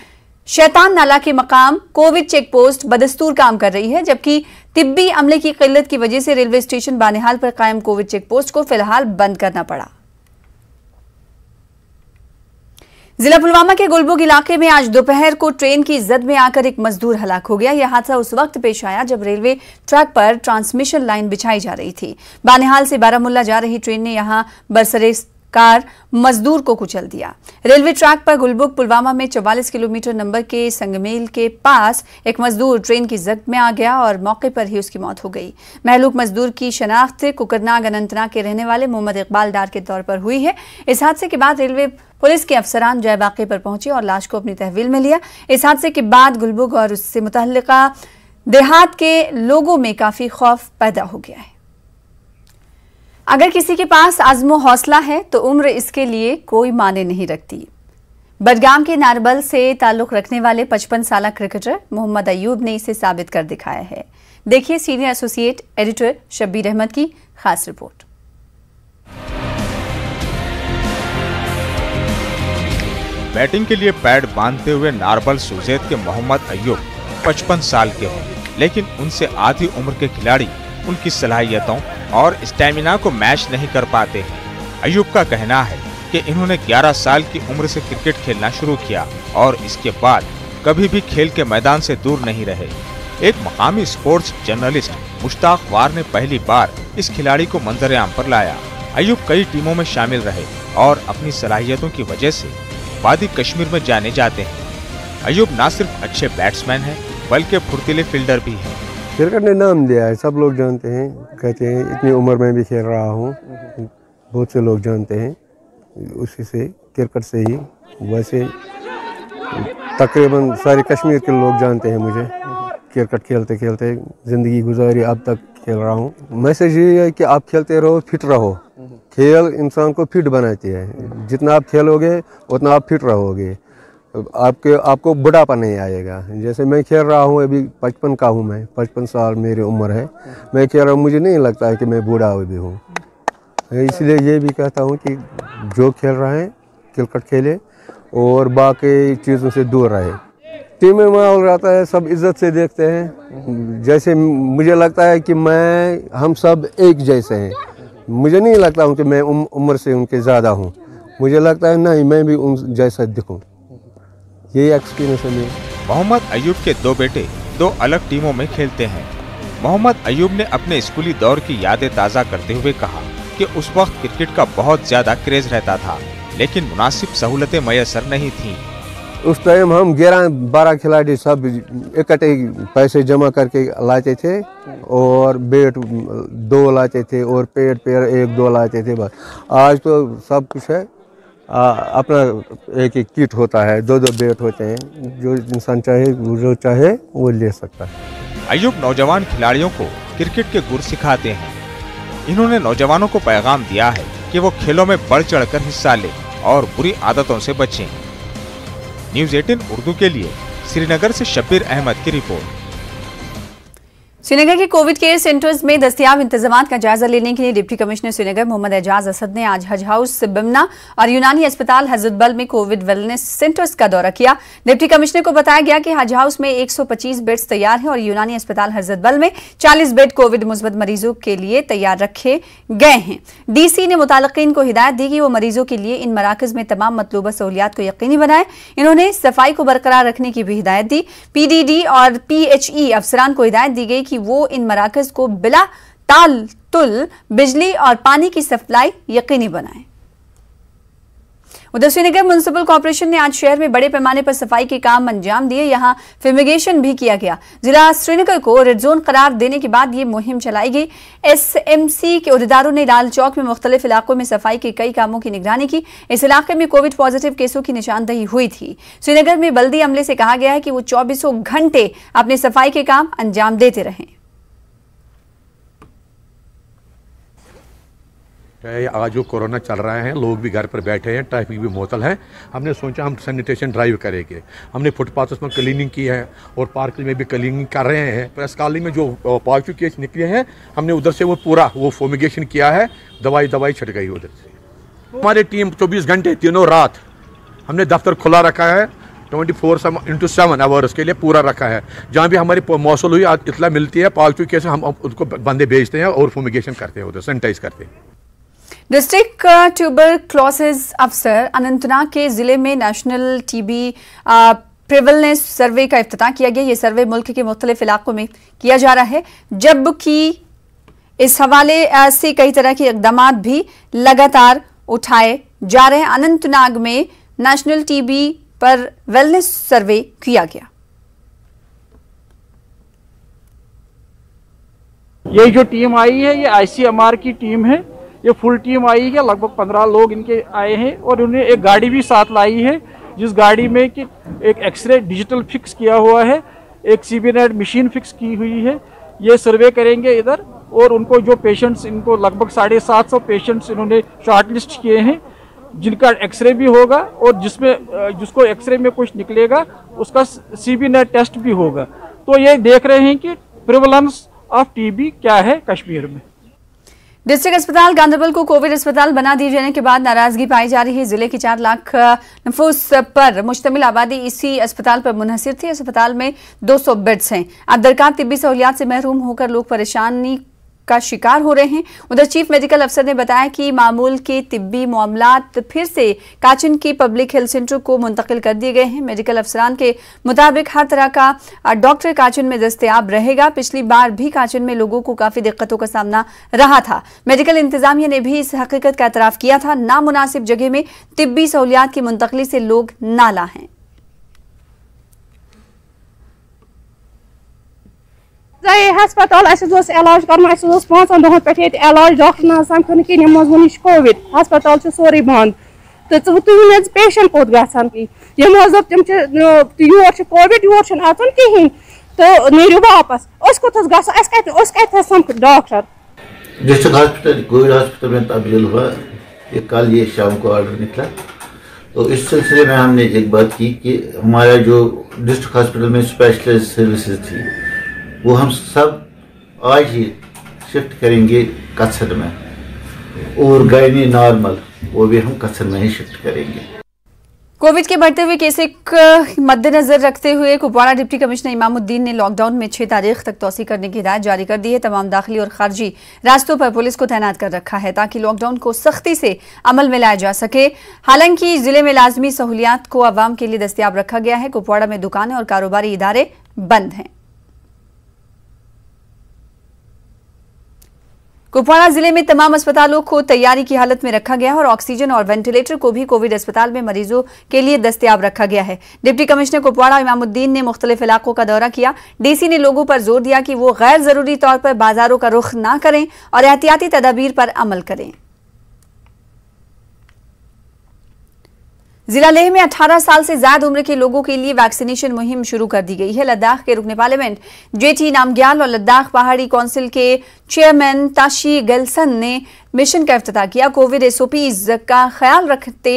शैतान नाला के मकाम कोविड चेक पोस्ट बदस्तूर काम कर रही है, जबकि तिब्बी अमले की किल्लत की वजह से रेलवे स्टेशन बानिहाल पर कायम कोविड चेक पोस्ट को फिलहाल बंद करना पड़ा। जिला पुलवामा के गुलबुग इलाके में आज दोपहर को ट्रेन की जद में आकर एक मजदूर हलाक हो गया। यह हादसा उस वक्त पेश आया जब रेलवे ट्रैक पर ट्रांसमिशन लाइन बिछाई जा रही थी। बानिहाल से बारामुल्ला जा रही ट्रेन ने यहां बरसरे कार मजदूर को कुचल दिया। रेलवे ट्रैक पर गुलबुग पुलवामा में 44 किलोमीटर नंबर के संगमेल के पास एक मजदूर ट्रेन की जद में आ गया और मौके पर ही उसकी मौत हो गई। महलूक मजदूर की शनाख्त कुकरनाग अनंतनाग के रहने वाले मोहम्मद इकबाल डार के तौर पर हुई है। इस हादसे के बाद रेलवे पुलिस के अफसरान जय वाक़े पर पहुंचे और लाश को अपनी तहवील में लिया। इस हादसे के बाद गुलबुग और उससे मुतल्लिका देहात के लोगों में काफी खौफ पैदा हो गया है। अगर किसी के पास अज़्म व हौसला है तो उम्र इसके लिए कोई माने नहीं रखती। बडगाम के नारबल से ताल्लुक रखने वाले 55 साल क्रिकेटर मोहम्मद अयूब ने इसे साबित कर दिखाया है। देखिए senior associate editor Shabbir Ahmed की खास रिपोर्ट। बैटिंग के लिए पैड बांधते हुए नारबल सुजैत के मोहम्मद अयूब 55 साल के हैं, लेकिन उनसे आधी उम्र के खिलाड़ी उनकी सलाहियतों और स्टैमिना को मैच नहीं कर पाते हैं। अयूब का कहना है कि इन्होंने 11 साल की उम्र से क्रिकेट खेलना शुरू किया और इसके बाद कभी भी खेल के मैदान से दूर नहीं रहे। एक मकामी स्पोर्ट्स जर्नलिस्ट मुश्ताक वार ने पहली बार इस खिलाड़ी को मंजर-ए-आम पर लाया। अयूब कई टीमों में शामिल रहे और अपनी सलाहियतों की वजह से वादी कश्मीर में जाने जाते हैं। अयूब न सिर्फ अच्छे बैट्समैन हैं बल्कि फुर्तीले फील्डर भी हैं। क्रिकेट ने नाम दिया है, सब लोग जानते हैं, कहते हैं इतनी उम्र में भी खेल रहा हूँ, बहुत से लोग जानते हैं। उसी से क्रिकेट से ही वैसे तकरीबन सारे कश्मीर के लोग जानते हैं मुझे। क्रिकेट खेलते खेलते ज़िंदगी गुजारी, अब तक खेल रहा हूँ। मैसेज ये है कि आप खेलते रहो, फिट रहो। खेल इंसान को फिट बनाती है, जितना आप खेलोगे उतना आप फिट रहोगे, आपको बुढ़ापा नहीं आएगा। जैसे मैं खेल रहा हूँ, अभी 55 का हूँ मैं, 55 साल मेरी उम्र है, मैं खेल रहा हूँ, मुझे नहीं लगता है कि मैं बूढ़ा भी हूँ। इसलिए ये भी कहता हूँ कि जो खेल रहे हैं क्रिकेट खेले और बाकी चीज़ों से दूर रहे। टीम में माहौल रहता है, सब इज्जत से देखते हैं। जैसे मुझे लगता है कि हम सब एक जैसे हैं। मुझे नहीं लगता हूँ कि मैं उम्र से उनके ज़्यादा हूँ, मुझे लगता है नहीं मैं भी उन जैसा दिखूँ। ये एक्सपीरियंस है मेरा। मोहम्मद अयूब के 2 बेटे 2 अलग टीमों में खेलते हैं। मोहम्मद अयूब ने अपने स्कूली दौर की यादें ताज़ा करते हुए कहा कि उस वक्त क्रिकेट का बहुत ज्यादा क्रेज रहता था, लेकिन मुनासिब सहूलतें मैसर नहीं थीं। उस टाइम हम 11-12 खिलाड़ी सब इकट्ठे पैसे जमा करके लाते थे और बैट 2 लाते थे और पेड़ 1-2 लाते थे बस। आज तो सब कुछ है, अपना एक किट होता है, 2-2 बैट होते हैं, जो इंसान चाहे जो चाहे वो ले सकता है। अयूब नौजवान खिलाड़ियों को क्रिकेट के गुर सिखाते हैं। इन्होंने नौजवानों को पैगाम दिया है कि वो खेलों में बढ़ चढ़कर हिस्सा लें और बुरी आदतों से बचें। न्यूज़ 18 उर्दू के लिए श्रीनगर से शब्बीर अहमद की रिपोर्ट। श्रीनगर के कोविड केयर सेंटर्स में दस्तयाब इंतजामात का जायजा लेने के लिए डिप्टी कमिश्नर श्रीनगर मोहम्मद एजाज असद ने आज हज हाउस बिमना और यूनानी अस्पताल हजरत बल में कोविड वेलनेस सेंटर्स का दौरा किया। डिप्टी कमिश्नर को बताया गया कि हज हाउस में 125 बेड्स तैयार हैं और यूनानी अस्पताल हजरत बल में 40 बेड कोविड मुस्बत मरीजों के लिए तैयार रखे गए हैं। डीसी ने मुताल्लिकीन को हिदायत दी कि वो मरीजों के लिए इन मराकज में तमाम मतलूबा सहूलियात को यकीनी बनाए। इन्होंने सफाई को बरकरार रखने की भी हिदायत दी। PDD और PHE अफसरान को हिदायत दी गई कि वो इन मराकज को बिला ताल-तुल बिजली और पानी की सप्लाई यकीनी बनाएं। उधर श्रीनगर म्युनिसिपल कॉर्पोरेशन ने आज शहर में बड़े पैमाने पर सफाई के काम अंजाम दिए। यहां फ्यूमिगेशन भी किया गया। जिला श्रीनगर को रेड जोन करार देने के बाद ये मुहिम चलाई गई। SMC के अहदेदारों ने लाल चौक में मुख्तलिफ इलाकों में सफाई के कई कामों की निगरानी की। इस इलाके में कोविड पॉजिटिव केसों की निशानदही हुई थी। श्रीनगर में बल्दी अमले से कहा गया है कि वो 24 घंटे अपने सफाई के काम अंजाम देते रहें। आज जो कोरोना चल रहा है, लोग भी घर पर बैठे हैं, ट्रैफिक भी मुअत्तल है। हमने सोचा हम सैनिटेशन ड्राइव करेंगे। हमने फुटपाथ में क्लीनिंग की है और पार्क में भी क्लीनिंग कर रहे हैं। प्रेस कॉलोनी में जो पॉजिटिव केस निकले हैं, हमने उधर से वो पूरा फॉर्मिगेशन किया है, दवाई छिड़ गई उधर से। हमारी टीम 24 घंटे तीनों रात हमने दफ्तर खुला रखा है, 24/7 आवर्स के लिए पूरा रखा है। जहाँ भी हमारी मौसूल हुई इतला मिलती है पॉजिटिव केस, हम उनको बंदे भेजते हैं और फॉर्मिगेशन करते हैं, उधर सैनिटाइज करते हैं। डिस्ट्रिक्ट ट्यूबरक्लोसिस अफसर अनंतनाग के जिले में नेशनल TB प्रिवेलेंस सर्वे का इफ्तिताह किया गया। ये सर्वे मुल्क के मुख्तलिफ इलाकों में किया जा रहा है, जबकि इस हवाले से कई तरह के इकदाम भी लगातार उठाए जा रहे हैं। अनंतनाग में नेशनल TB पर वेलनेस सर्वे किया गया। ये जो टीम आई है, ये ICMR की टीम है। ये फुल टीम आई है, लगभग 15 लोग इनके आए हैं और उन्हें एक गाड़ी भी साथ लाई है, जिस गाड़ी में कि एक एक्सरे डिजिटल फिक्स किया हुआ है, एक CBNet मशीन फिक्स की हुई है। ये सर्वे करेंगे इधर और उनको जो पेशेंट्स, इनको लगभग 750 पेशेंट्स इन्होंने शॉर्ट लिस्ट किए हैं। जिनका एक्सरे भी होगा और जिसको एक्सरे में कुछ निकलेगा उसका CB नेट टेस्ट भी होगा। तो ये देख रहे हैं कि प्रिवलेंस ऑफ TB क्या है कश्मीर में। डिस्ट्रिक्ट अस्पताल गांधरबल को कोविड अस्पताल बना दिए जाने के बाद नाराजगी पाई जा रही है। जिले की 4 लाख नफूस पर मुश्तमिल आबादी इसी अस्पताल पर मुनहसिर थी। अस्पताल में 200 बेड्स हैं। अब दरकार तिब्बी सहूलियात से महरूम होकर लोग परेशानी का शिकार हो रहे हैं। उधर चीफ मेडिकल अफसर ने बताया कि मामूल के तिब्बी मामलात फिर से काचन की पब्लिक हेल्थ सेंटर को मुंतकिल कर दिए गए हैं। मेडिकल अफसरान के मुताबिक हर तरह का डॉक्टर काचन में दस्तयाब रहेगा। पिछली बार भी काचन में लोगों को काफी दिक्कतों का सामना रहा था। मेडिकल इंतजामिया ने भी इस हकीकत का एतराफ किया था। नामुनासिब जगह में तिब्बी सहूलियात की मुंतकली से लोग नाला हैं। हस्पताल इलाज कर 5 दोहन पे इलाज डॉक्टर समझ कह कोविड हस्पताल सोरे बंद तो तुम पेशेंट कोत गम तम योर कोविड योर अचन कहें तो नीरू वापस कत समझ doctor. District hospital Covid hospital में तब्दील हुआ। ये कल ये शाम को ऑर्डर निकला तो इस सिलसिले में हमने एक बात की कि हमारा जो डिस्ट्रिक्ट हॉस्पिटल में स्पेशलिस्ट सर्विसेज थी वो हम सब आज ही शिफ्ट करेंगे कचर में और गायनी नॉर्मल वो भी हम कचर में ही शिफ्ट करेंगे। कोविड के बढ़ते हुए केस को मद्देनजर रखते हुए कुपवाड़ा डिप्टी कमिश्नर इमामुद्दीन ने लॉकडाउन में 6 तारीख तक तोसी करने की हिदायत जारी कर दी है। तमाम दाखिली और खारजी रास्तों पर पुलिस को तैनात कर रखा है ताकि लॉकडाउन को सख्ती से अमल में लाया जा सके। हालांकि जिले में लाजमी सहूलियात को आवाम के लिए दस्तयाब रखा गया है। कुपवाड़ा में दुकानें और कारोबारी इदारे बंद हैं। कुपवाड़ा जिले में तमाम अस्पतालों को तैयारी की हालत में रखा गया है और ऑक्सीजन और वेंटिलेटर को भी कोविड अस्पताल में मरीजों के लिए दस्तयाब रखा गया है। डिप्टी कमिश्नर कुपवाड़ा इमामुद्दीन ने मुख्तलिफ इलाकों का दौरा किया। डीसी ने लोगों पर जोर दिया कि वो गैर जरूरी तौर पर बाजारों का रुख ना करें और एहतियाती तदाबीर पर अमल करें। जिला लेह में 18 साल से ज्यादा उम्र के लोगों के लिए वैक्सीनेशन मुहिम शुरू कर दी गई है। लद्दाख के रुकने पार्लियामेंट JT नामग्याल और लद्दाख पहाड़ी काउंसिल के चेयरमैन ताशी गलसन ने मिशन का इफ्तिताह किया। कोविड SOPs का ख्याल रखते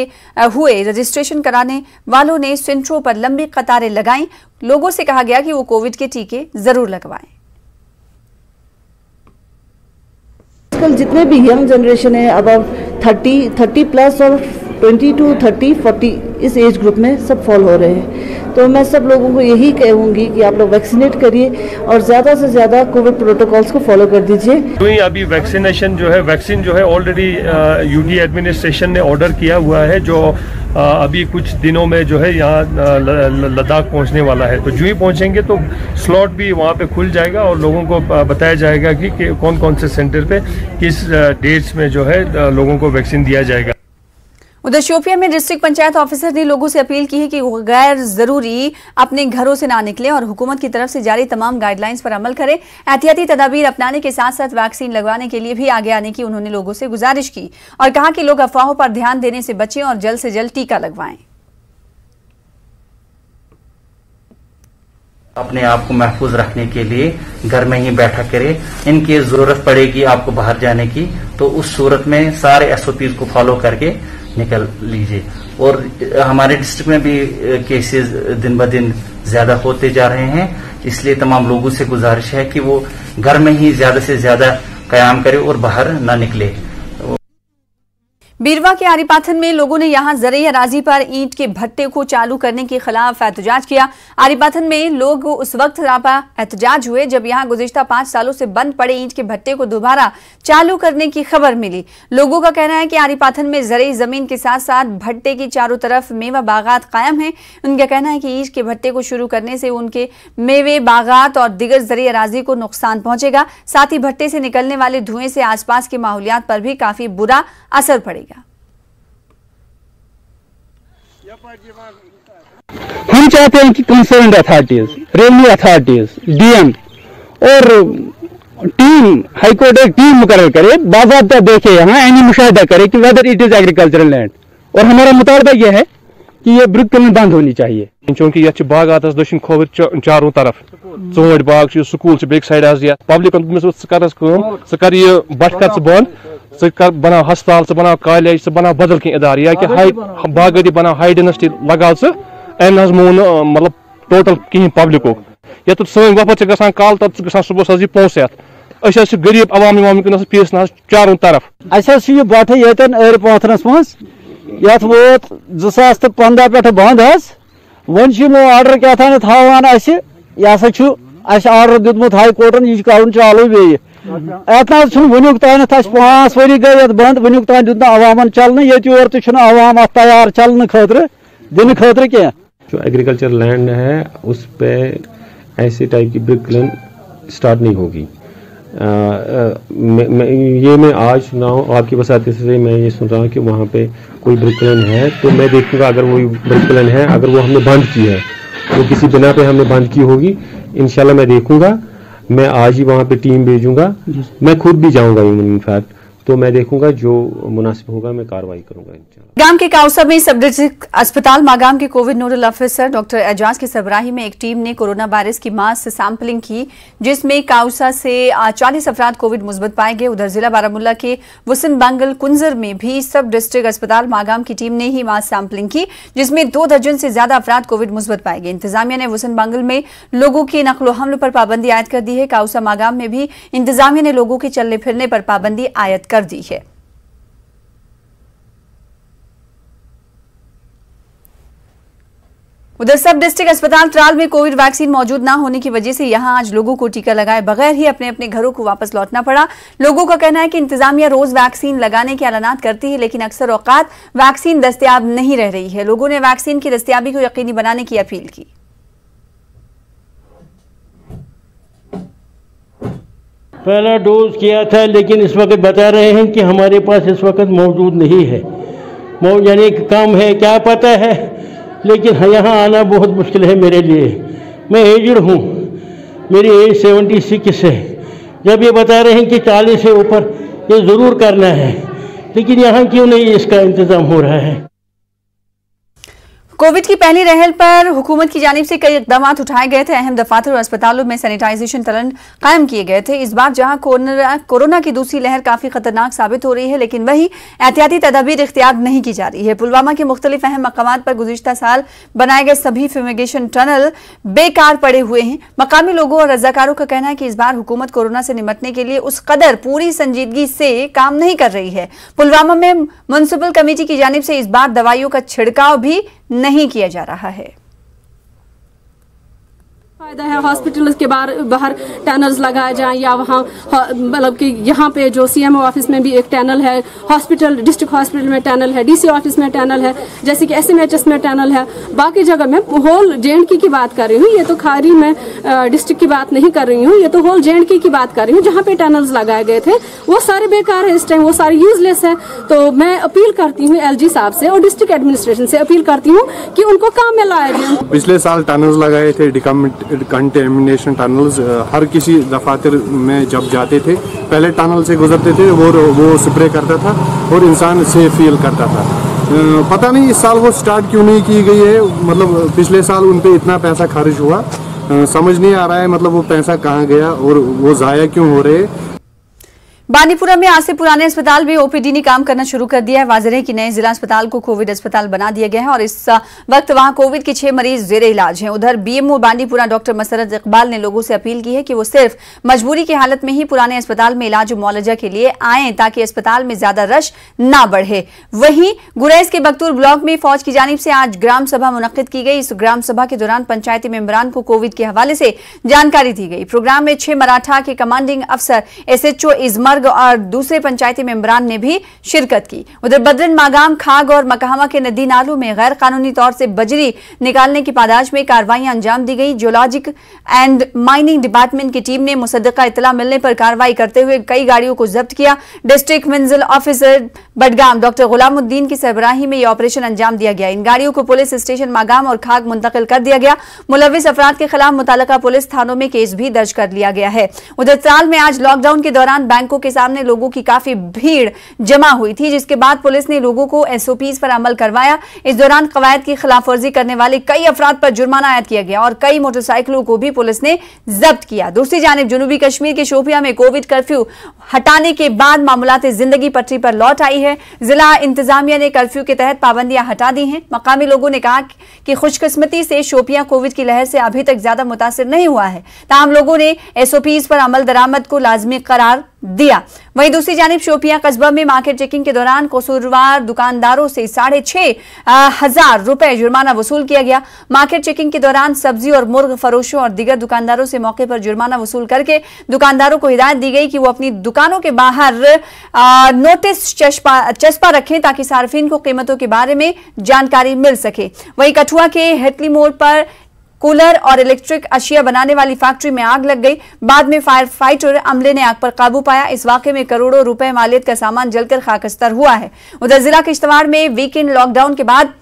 हुए रजिस्ट्रेशन कराने वालों ने सेंटरों पर लंबी कतारें लगाईं। लोगों से कहा गया कि वो कोविड के टीके जरूर लगवाएं। आजकल जितने भी यंग जनरेशन है अब 30 प्लस और 20 to 30, 40 इस एज ग्रुप में सब फॉल हो रहे हैं। तो मैं सब लोगों को यही कहूँगी कि आप लोग वैक्सीनेट करिए और ज़्यादा से ज़्यादा कोविड प्रोटोकॉल्स को फॉलो कर दीजिए। अभी वैक्सीनेशन जो है वैक्सीन जो है ऑलरेडी UT एडमिनिस्ट्रेशन ने ऑर्डर किया हुआ है जो अभी कुछ दिनों में जो है यहाँ लद्दाख पहुँचने वाला है। तो जो ही पहुँचेंगे तो स्लॉट भी वहाँ पे खुल जाएगा और लोगों को बताया जाएगा कि कौन कौन से सेंटर पे किस डेट्स में जो है लोगों को वैक्सीन दिया जाएगा। उधर शोपिया में डिस्ट्रिक्ट पंचायत ऑफिसर ने लोगों से अपील की है कि वो गैर जरूरी अपने घरों से ना निकलें और हुकूमत की तरफ से जारी तमाम गाइडलाइंस पर अमल करें। एहतियाती तदाबीर अपनाने के साथ साथ वैक्सीन लगवाने के लिए भी आगे आने की उन्होंने लोगों से गुजारिश की और कहा कि लोग अफवाहों पर ध्यान देने से बचें और जल्द से जल्द टीका लगवाएं। अपने आप को महफूज रखने के लिए घर में ही बैठा करें। इनकी जरूरत पड़ेगी आपको बाहर जाने की तो उस सूरत में सारे SOPs को फॉलो करके निकल लीजिए। और हमारे डिस्ट्रिक्ट में भी केसेस दिन ब दिन ज्यादा होते जा रहे हैं, इसलिए तमाम लोगों से गुजारिश है कि वो घर में ही ज्यादा से ज्यादा कयाम करें और बाहर ना निकले। बीरवा के आरीपाथन में लोगों ने यहां ज़रई अराजी पर ईंट के भट्टे को चालू करने के खिलाफ एहतजाज किया। आरीपाथन में लोग उस वक्त सरापा एहतजाज हुए जब यहां गुज़िश्ता 5 सालों से बंद पड़े ईंट के भट्टे को दोबारा चालू करने की खबर मिली। लोगों का कहना है कि आरीपाथन में ज़रई जमीन के साथ साथ भट्टे की चारों तरफ मेवा बागात कायम है। उनका कहना है कि ईंट के भट्टे को शुरू करने से उनके मेवे बागात और दिगर ज़रई अराजी को नुकसान पहुंचेगा। साथ ही भट्टे से निकलने वाले धुएं से आसपास के माहौलियात पर भी काफी बुरा असर पड़ेगा। हम चाहते हैं कि concerned authorities, revenue authorities, DM और टीम, हाईकोर्ट एक टीम मुकर्रर करे, बाज़ाब्ता देखे, यहाँ यानी मुशाहिदा करे कि whether it is agricultural land. और हमारा मुतालबा यह है कि ये ब्रिक किलन बंद होनी चाहिए, चूंकि ये बागात दक्षिण खोवर चारों तरफ चोट बाग स्कूल बेक साइड पब्लिक कर यह बट कर बंद बना हस्पताल बना कॉलेज बना बदल कह इदार या कि बागती बना हाई डेंसिटी लगा अन मोन मतलब टोटल कहें पब्लिक ये सन वफत ग कल तब ग सुबह पोस अस गरीब अवाम वुनस फीस चारों तरफ अह बट यन एर पाथरस मज यथ वोत 2015 पे बंद वन आर्डर क्या थान यह आर्डर दितमुत हाई कोर्टन यह कर चालू बे अत वनुक तान 5 वरी गई बंद वनुक तान दित अवामन चलन ये अवाम अत तैयार चलन खतर दिन खतर क्या जो एग्रीकल्चर लैंड है उस पे ऐसे टाइप की ब्रिक किलन स्टार्ट नहीं होगी। मैं आज सुन रहा हूँ आपकी बसाते से मैं ये सुन रहा हूँ कि वहाँ पे कोई ब्रिक किलन है, तो मैं देखूंगा अगर वो ब्रिक किलन है, अगर वो हमने बंद की है तो किसी बिना पे हमने बंद की होगी, इंशाल्लाह मैं देखूंगा। मैं आज ही वहाँ पे टीम भेजूंगा, मैं खुद भी जाऊंगा इनफैक्ट, तो मैं देखूंगा जो मुनासिब होगा मैं कार्रवाई करूंगा। गांव के काउसा में सब डिस्ट्रिक्ट अस्पताल मागाम के covid nodal officer doctor Ejaz की सरबराही में एक टीम ने कोरोना वायरस की मास सैंपलिंग की, जिसमें काउसा से 40 अफराद कोविड मुस्बत पाए गए। उधर जिला बारामुल्ला के वसन बांगल कुंजर में भी सब डिस्ट्रिक्ट अस्पताल मागाम की टीम ने ही मास सैंपलिंग की, जिसमें 2 दर्जन से ज्यादा अफराद कोविड मुस्बत पाए गए। इंतजामिया ने वसन बांगल में लोगों की नकलो हमल पर पाबंदी आयद कर दी है। काउसा मागाम में भी इंतजामिया ने लोगों के चलने फिरने पर पाबंदी आयद कर दी है। उधर सब डिस्ट्रिक्ट अस्पताल त्राल में कोविड वैक्सीन मौजूद न होने की वजह से यहां आज लोगों को टीका लगाए बगैर ही अपने अपने घरों को वापस लौटना पड़ा। लोगों का कहना है कि इंतजामिया रोज वैक्सीन लगाने के ऐलानात करती है, लेकिन अक्सर औकात वैक्सीन दस्तयाब नहीं रह रही है। लोगों ने वैक्सीन की दस्तयाबी को यकीनी बनाने की अपील की। पहला डोज किया था, लेकिन इस वक्त बता रहे हैं कि हमारे पास इस वक्त मौजूद नहीं है, यानी कम है, क्या पता है, लेकिन यहाँ आना बहुत मुश्किल है मेरे लिए। मैं एजड हूँ, मेरी एज 76 है। जब ये बता रहे हैं कि 40 से ऊपर ये ज़रूर करना है, लेकिन यहाँ क्यों नहीं इसका इंतज़ाम हो रहा है। कोविड की पहली लहर पर हुकूमत की जानिब से कई इकदाम उठाए गए थे। अहम दफातर और अस्पतालों में सैनिटाइजेशन टनल कायम किए गए थे। इस बार जहां कोरोना की दूसरी लहर काफी खतरनाक साबित हो रही है, लेकिन वहीं एहतियाती तदाबीर इख्तियार नहीं की जा रही है। पुलवामा के मुख्तलिफ अहम मकामात पर गुज़िश्ता साल बनाए गए सभी फ्यूमिगेशन टनल बेकार पड़े हुए हैं। मकामी लोगों और रजाकारों का कहना है कि इस बार हुकूमत कोरोना से निपटने के लिए उस कदर पूरी संजीदगी से काम नहीं कर रही है। पुलवामा में म्युनिसिपल कमेटी की जानिब से इस बार दवाइयों का छिड़काव भी नहीं किया जा रहा है। फायदा है हॉस्पिटल के बाहर टनल्स लगाए जाएं, या वहाँ मतलब कि यहाँ पे जो सीएमओ ऑफिस में भी एक टनल है, हॉस्पिटल डिस्ट्रिक्ट हॉस्पिटल में टनल है, डीसी ऑफिस में टनल है, जैसे कि एसएमएचएस में टनल है। बाकी जगह मैं होल जेएंडके की बात कर रही हूँ, ये तो खाली मैं डिस्ट्रिक्ट की बात नहीं कर रही हूँ, ये तो होल जेएंडके की बात कर रही हूँ। जहाँ पे टनल्स लगाए गए थे वो सारे बेकार है, इस टाइम वो सारे यूजलेस है। तो मैं अपील करती हूँ एलजी साहब से और डिस्ट्रिक्ट एडमिनिस्ट्रेशन से अपील करती हूँ कि उनको काम में लाया जाए। पिछले साल टनल्स लगाए थे, कंटेमिनेशन टनल्स, हर किसी दफातर में जब जाते थे पहले टनल से गुजरते थे और वो स्प्रे करता था और इंसान सेफ फील करता था। पता नहीं इस साल वो स्टार्ट क्यों नहीं की गई है, मतलब पिछले साल उन पे इतना पैसा खर्च हुआ, समझ नहीं आ रहा है मतलब वो पैसा कहाँ गया और वो ज़ाया क्यों हो रहे। बानीपुरा में आज से पुराने अस्पताल में ओपीडी ने काम करना शुरू कर दिया है। वाज़ेह है कि नए जिला अस्पताल को कोविड अस्पताल बना दिया गया है और इस वक्त वहां कोविड के 6 मरीज जेरे इलाज हैं। उधर बीएमओ बानीपुरा डॉक्टर मसरत इकबाल ने लोगों से अपील की है कि वो सिर्फ मजबूरी की हालत में ही पुराने अस्पताल में इलाज और मुआलजा के लिए आएं, ताकि अस्पताल में ज्यादा रश ना बढ़े। वहीं गुरैस के बख्तूर ब्लॉक में फौज की जानिब से आज ग्राम सभा मुनक्किद की गई। इस ग्राम सभा के दौरान पंचायती मेंबरान को कोविड के हवाले से जानकारी दी गई। प्रोग्राम में 6 मराठा के कमांडिंग अफसर SHO इजमर्ग और दूसरे पंचायती मेंबरान ने भी शिरकत की। उधर बदरन मागाम, खाग और मकामा के नदी नालों में गैर कानूनी तौर से बजरी निकालने की पादाश में कार्रवाइयां अंजाम दी गई। जियोलॉजिक एंड माइनिंग डिपार्टमेंट की टीम ने मुसद्दका इतला मिलने पर कार्रवाई करते हुए कई गाड़ियों को जब्त किया। डिस्ट्रिक्ट मंजिल ऑफिसर बडगाम डॉक्टर गुलामुद्दीन की सरबराही में यह ऑपरेशन अंजाम दिया गया। इन गाड़ियों को पुलिस स्टेशन मागाम और खाग मुंतकिल कर दिया गया। मुलविस अफराद के खिलाफ मुतल्लिका पुलिस थानों में केस भी दर्ज कर लिया गया है। उधर त्राल में आज लॉकडाउन के दौरान बैंकों के के सामने लोगों की काफी भीड़ जमा हुई थी, जिसके बाद पुलिस ने लोगों को एसओपीज पर अमल करवाया। इस दौरान कवायद की खिलाफवर्जी करने वाले कई अफराद पर जुर्माना आयद किया गया और कई मोटरसाइकिलों को भी पुलिस ने जब्त किया। दूसरी जानिब जनूबी कश्मीर के शोपियां में कोविड कर्फ्यू हटाने के बाद मामूलाती जिंदगी पटरी पर लौट आई है। जिला इंतजामिया ने कर्फ्यू के तहत पाबंदियां हटा दी हैं। मकामी लोगों ने कहा कि खुशकिस्मती से शोपियां कोविड की लहर से अभी तक ज्यादा मुतासिर नहीं हुआ है, ताहम लोगों ने एसओपीज पर अमल दरामद को लाजमी करार दिया। वहीं दूसरी जानिब शोपियां कस्बा में मार्केट चेकिंग के दौरान कसूरवार दुकानदारों से 6,500 रुपए जुर्माना वसूल किया गया। मार्केट चेकिंग के दौरान सब्जी और मुर्ग फरोशों और दीगर दुकानदारों से मौके पर जुर्माना वसूल करके दुकानदारों को हिदायत दी गई कि वो अपनी दुकानों के बाहर नोटिस चस्पा रखें ताकि सार्फिन को कीमतों के बारे में जानकारी मिल सके। वहीं कठुआ के हेटली मोड़ पर कूलर और इलेक्ट्रिक अशिया बनाने वाली फैक्ट्री में आग लग गई। बाद में फायर फाइटर अमले ने आग पर काबू पाया। इस वाकये में करोड़ों रुपए मालियत का सामान जलकर खाकस्तर हुआ है। उधर जिला किश्तवाड़ में वीकेंड लॉकडाउन के बाद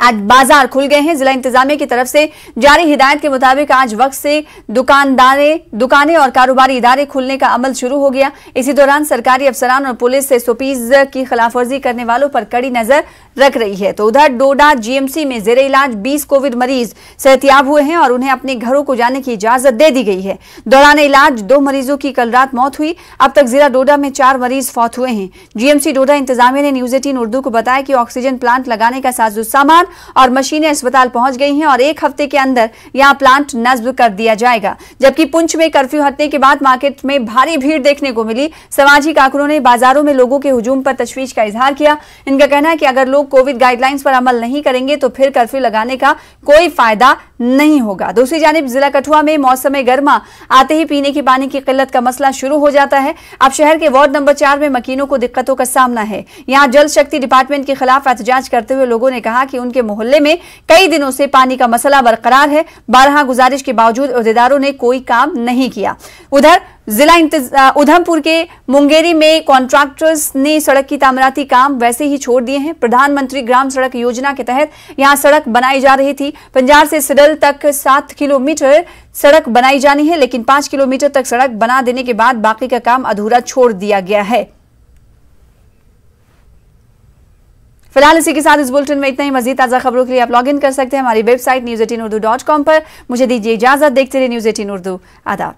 आज बाजार खुल गए हैं। जिला इंतजामिया की तरफ से जारी हिदायत के मुताबिक आज वक्त से दुकानें और कारोबारी इदारे खुलने का अमल शुरू हो गया। इसी दौरान सरकारी अफसरान और पुलिस एसओपीज की खिलाफवर्जी करने वालों पर कड़ी नजर रख रही है। तो उधर डोडा जीएमसी में जेरे इलाज 20 कोविड मरीज सेहतियाब हुए हैं और उन्हें अपने घरों को जाने की इजाजत दे दी गई है। दौरान इलाज 2 मरीजों की कल रात मौत हुई। अब तक जिला डोडा में 4 मरीज फौत हुए हैं। जीएमसी डोडा इंतजामिया ने न्यूज 18 उर्दू को बताया कि ऑक्सीजन प्लांट लगाने का साजो सामान और मशीनें अस्पताल पहुंच गई हैं और 1 हफ्ते के अंदर यहां प्लांट नस्ब कर दिया जाएगा। जबकि पुंछ में कर्फ्यू हटने के बाद मार्केट में भारी भीड़ देखने को मिली। समाजी कारकुनों ने बाजारों में लोगों के हुजूम पर तशवीश का इजहार किया। इनका कहना है कि अगर लोग कोविड गाइडलाइंस पर अमल नहीं करेंगे तो फिर कर्फ्यू लगाने का कोई फायदा नहीं होगा। दूसरी जानिब जिला कठुआ में मौसम गर्मा आते ही पीने के पानी की किल्लत का मसला शुरू हो जाता है। अब शहर के वार्ड नंबर 4 में मकीनों को दिक्कतों का सामना है। यहां जल शक्ति डिपार्टमेंट के खिलाफ एहतजाज करते हुए लोगों ने कहा कि उनके मोहल्ले में कई दिनों से पानी का मसला बरकरार है। 12 गुजारिश के बावजूद अहदेदारों ने कोई काम नहीं किया। उधर जिला उधमपुर के मुंगेरी में कॉन्ट्रैक्टर्स ने सड़क की तामीराती काम वैसे ही छोड़ दिए हैं। प्रधानमंत्री ग्राम सड़क योजना के तहत यहां सड़क बनाई जा रही थी। पंजाब से सिडल तक 7 किलोमीटर सड़क बनाई जानी है, लेकिन 5 किलोमीटर तक सड़क बना देने के बाद बाकी का काम अधूरा छोड़ दिया गया है। फिलहाल इसी के साथ इस बुलेटिन में इतना ही। मजीद ताजा खबरों के लिए आप लॉग इन कर सकते हैं हमारी वेबसाइट news18urdu.com पर। मुझे दीजिए इजाजत। देखते रहिए न्यूज 18 उर्दू। आदाब।